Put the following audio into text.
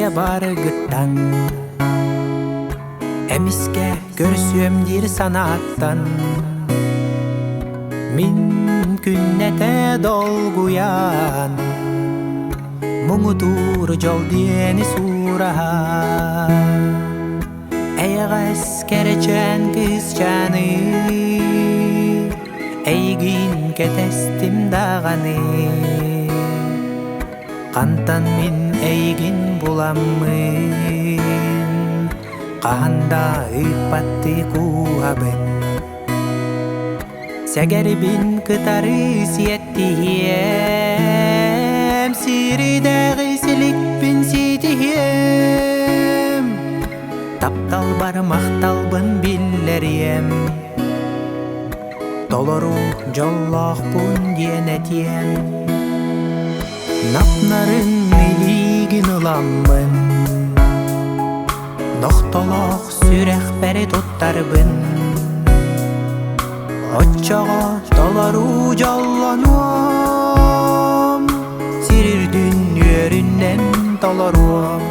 Сирге бары гыттан Эмиске көрсөм дир санаттан Мин күннете долгуян Муңутур жол диени сурахан Эйгас керечен кыз жаны Эйгин кетестим даганы Кантан мин эйгин буламмын Каханда ыппатты куабын Сәгәрбин кытары сиеттием Сиридәғи силикпин ситием Таптал бар мақталбын биллерем Толору жоллақпын диенетием Напнарын илигин ыламбын Доқтолоқ сүрәқ бәрі туттарбын Отчаға толору жоллануам Сирир дүн үйерінден толоруам